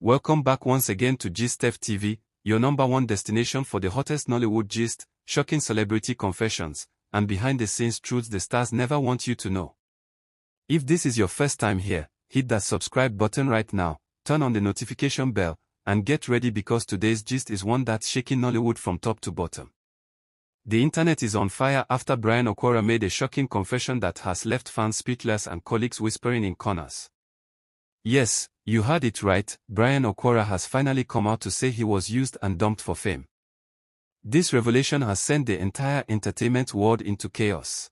Welcome back once again to Gist TV, your #1 destination for the hottest Nollywood gist, shocking celebrity confessions, and behind-the-scenes truths the stars never want you to know. If this is your first time here, hit that subscribe button right now, turn on the notification bell, and get ready because today's gist is one that's shaking Nollywood from top to bottom. The internet is on fire after Bryan Okwara made a shocking confession that has left fans speechless and colleagues whispering in corners. Yes, you heard it right, Bryan Aquora has finally come out to say he was used and dumped for fame. This revelation has sent the entire entertainment world into chaos.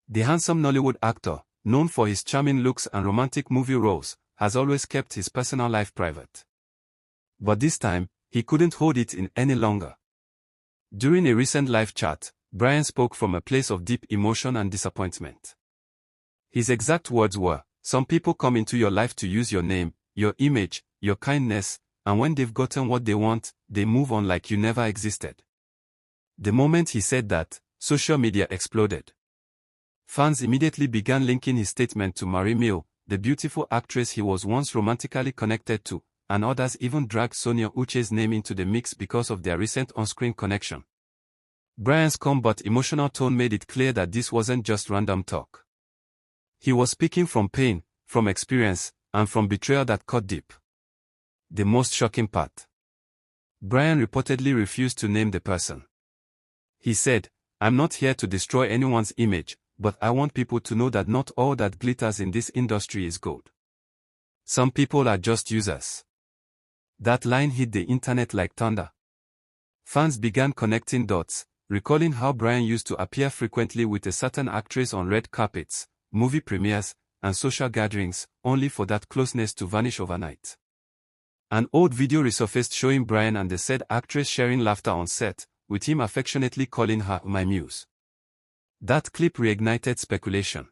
The handsome Nollywood actor, known for his charming looks and romantic movie roles, has always kept his personal life private. But this time, he couldn't hold it in any longer. During a recent live chat, Bryan spoke from a place of deep emotion and disappointment. His exact words were, "Some people come into your life to use your name, your image, your kindness, and when they've gotten what they want, they move on like you never existed." The moment he said that, social media exploded. Fans immediately began linking his statement to Marie Mille, the beautiful actress he was once romantically connected to, and others even dragged Sonia Uche's name into the mix because of their recent on-screen connection. Bryan's calm but emotional tone made it clear that this wasn't just random talk. He was speaking from pain, from experience, and from betrayal that cut deep. The most shocking part. Bryan reportedly refused to name the person. He said, "I'm not here to destroy anyone's image, but I want people to know that not all that glitters in this industry is gold. Some people are just users." That line hit the internet like thunder. Fans began connecting dots, recalling how Bryan used to appear frequently with a certain actress on red carpets, movie premieres, and social gatherings, only for that closeness to vanish overnight. An old video resurfaced showing Bryan and the said actress sharing laughter on set, with him affectionately calling her "my muse." That clip reignited speculation.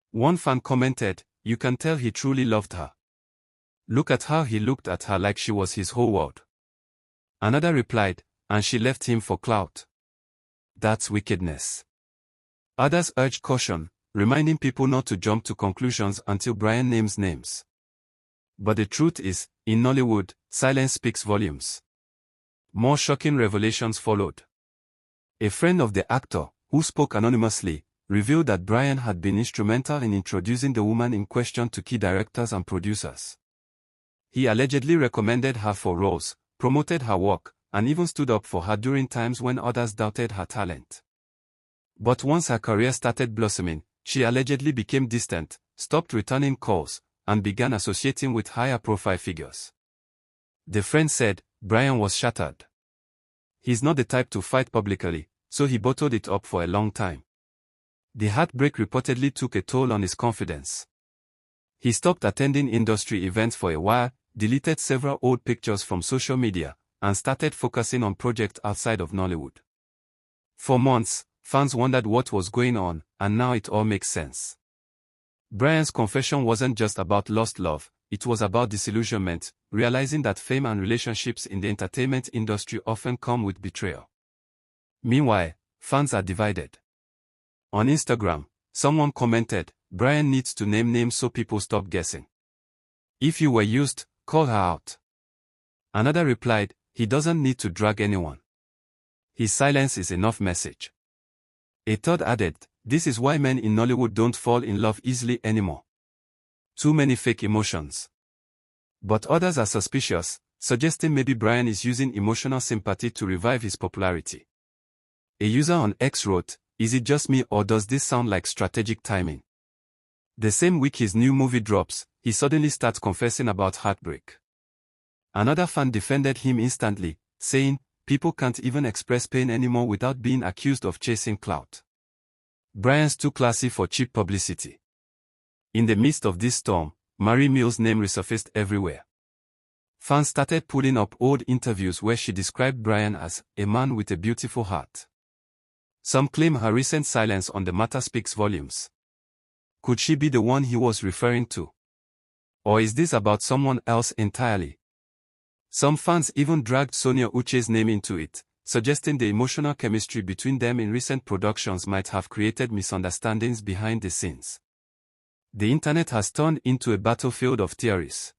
One fan commented, "You can tell he truly loved her. Look at how he looked at her like she was his whole world." Another replied, "And she left him for clout. That's wickedness." Others urged caution, reminding people not to jump to conclusions until Bryan names names. But the truth is, in Nollywood, silence speaks volumes. More shocking revelations followed. A friend of the actor, who spoke anonymously, revealed that Bryan had been instrumental in introducing the woman in question to key directors and producers. He allegedly recommended her for roles, promoted her work, and even stood up for her during times when others doubted her talent. But once her career started blossoming, she allegedly became distant, stopped returning calls, and began associating with higher-profile figures. The friend said, Bryan was shattered. He's not the type to fight publicly, so he bottled it up for a long time. The heartbreak reportedly took a toll on his confidence. He stopped attending industry events for a while, deleted several old pictures from social media, and started focusing on projects outside of Nollywood. For months, fans wondered what was going on, and now it all makes sense. Bryan's confession wasn't just about lost love, it was about disillusionment, realizing that fame and relationships in the entertainment industry often come with betrayal. Meanwhile, fans are divided. On Instagram, someone commented, "Bryan needs to name names so people stop guessing. If you were used, call her out." Another replied, "He doesn't need to drag anyone. His silence is enough message." A third added, "This is why men in Nollywood don't fall in love easily anymore. Too many fake emotions." But others are suspicious, suggesting maybe Bryan is using emotional sympathy to revive his popularity. A user on X wrote, "Is it just me or does this sound like strategic timing?" The same week his new movie drops, he suddenly starts confessing about heartbreak. Another fan defended him instantly, saying, "People can't even express pain anymore without being accused of chasing clout. Bryan's too classy for cheap publicity." In the midst of this storm, Marie Mille's name resurfaced everywhere. Fans started pulling up old interviews where she described Bryan as a man with a beautiful heart. Some claim her recent silence on the matter speaks volumes. Could she be the one he was referring to? Or is this about someone else entirely? Some fans even dragged Sonia Uche's name into it, suggesting the emotional chemistry between them in recent productions might have created misunderstandings behind the scenes. The internet has turned into a battlefield of theories.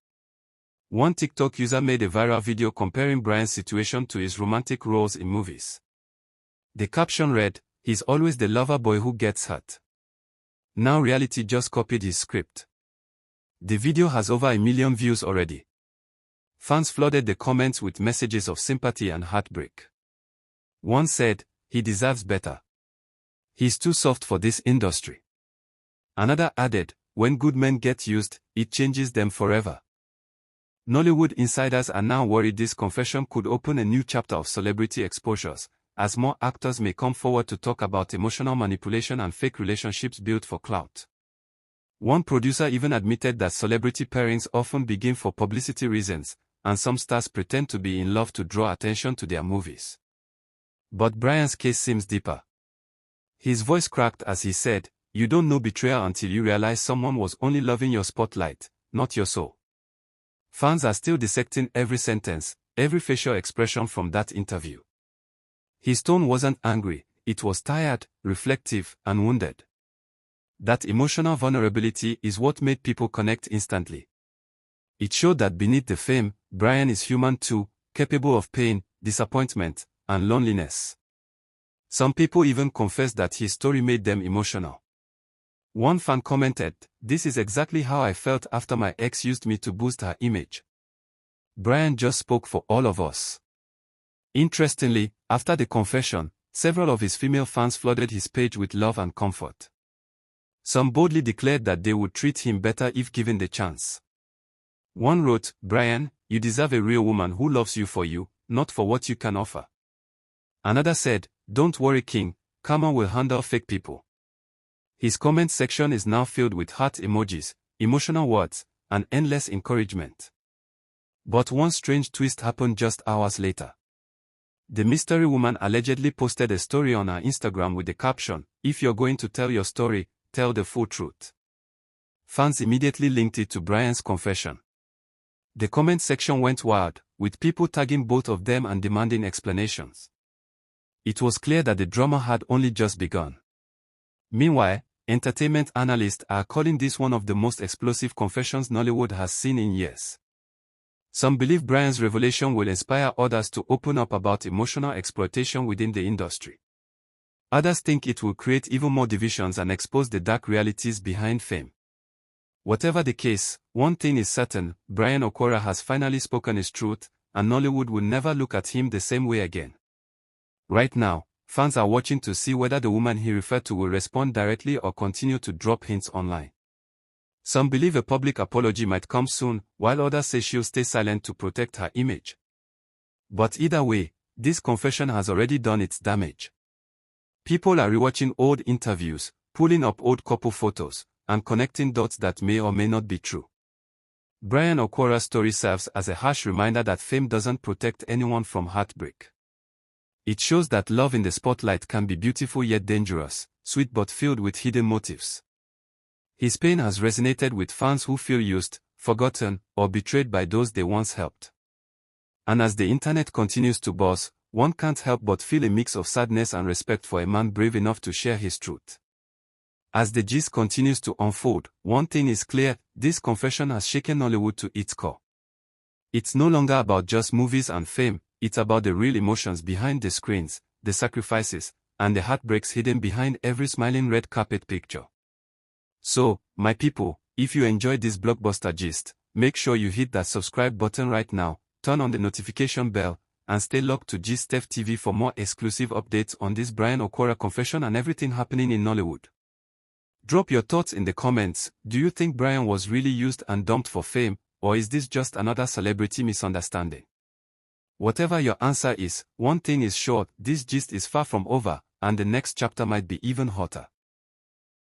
One TikTok user made a viral video comparing Bryan's situation to his romantic roles in movies. The caption read, "He's always the lover boy who gets hurt. Now reality just copied his script." The video has over 1 million views already. Fans flooded the comments with messages of sympathy and heartbreak. One said, "He deserves better. He's too soft for this industry." Another added, "When good men get used, it changes them forever." Nollywood insiders are now worried this confession could open a new chapter of celebrity exposures, as more actors may come forward to talk about emotional manipulation and fake relationships built for clout. One producer even admitted that celebrity pairings often begin for publicity reasons, and some stars pretend to be in love to draw attention to their movies. But Bryan's case seems deeper. His voice cracked as he said, "You don't know betrayal until you realize someone was only loving your spotlight, not your soul." Fans are still dissecting every sentence, every facial expression from that interview. His tone wasn't angry, it was tired, reflective, and wounded. That emotional vulnerability is what made people connect instantly. It showed that beneath the fame, Bryan is human too, capable of pain, disappointment, and loneliness. Some people even confessed that his story made them emotional. One fan commented, "This is exactly how I felt after my ex used me to boost her image." Bryan just spoke for all of us. Interestingly, after the confession, several of his female fans flooded his page with love and comfort. Some boldly declared that they would treat him better if given the chance. One wrote, "Bryan, you deserve a real woman who loves you for you, not for what you can offer." Another said, "Don't worry, King, karma will handle fake people." His comment section is now filled with heart emojis, emotional words, and endless encouragement. But one strange twist happened just hours later. The mystery woman allegedly posted a story on her Instagram with the caption, "If you're going to tell your story, tell the full truth." Fans immediately linked it to Bryan's confession. The comment section went wild, with people tagging both of them and demanding explanations. It was clear that the drama had only just begun. Meanwhile, entertainment analysts are calling this one of the most explosive confessions Nollywood has seen in years. Some believe Bryan's revelation will inspire others to open up about emotional exploitation within the industry. Others think it will create even more divisions and expose the dark realities behind fame. Whatever the case, one thing is certain, Bryan Aquora has finally spoken his truth, and Nollywood will never look at him the same way again. Right now, fans are watching to see whether the woman he referred to will respond directly or continue to drop hints online. Some believe a public apology might come soon, while others say she'll stay silent to protect her image. But either way, this confession has already done its damage. People are rewatching old interviews, pulling up old couple photos, and connecting dots that may or may not be true. Bryan Okwara's story serves as a harsh reminder that fame doesn't protect anyone from heartbreak. It shows that love in the spotlight can be beautiful yet dangerous, sweet but filled with hidden motives. His pain has resonated with fans who feel used, forgotten, or betrayed by those they once helped. And as the internet continues to buzz, one can't help but feel a mix of sadness and respect for a man brave enough to share his truth. As the gist continues to unfold, one thing is clear, this confession has shaken Nollywood to its core. It's no longer about just movies and fame, it's about the real emotions behind the screens, the sacrifices, and the heartbreaks hidden behind every smiling red carpet picture. So, my people, if you enjoyed this blockbuster gist, make sure you hit that subscribe button right now, turn on the notification bell, and stay locked to GSTEF TV for more exclusive updates on this Bryan Aquora confession and everything happening in Nollywood. Drop your thoughts in the comments. Do you think Bryan was really used and dumped for fame, or is this just another celebrity misunderstanding? Whatever your answer is, one thing is sure, this gist is far from over, and the next chapter might be even hotter.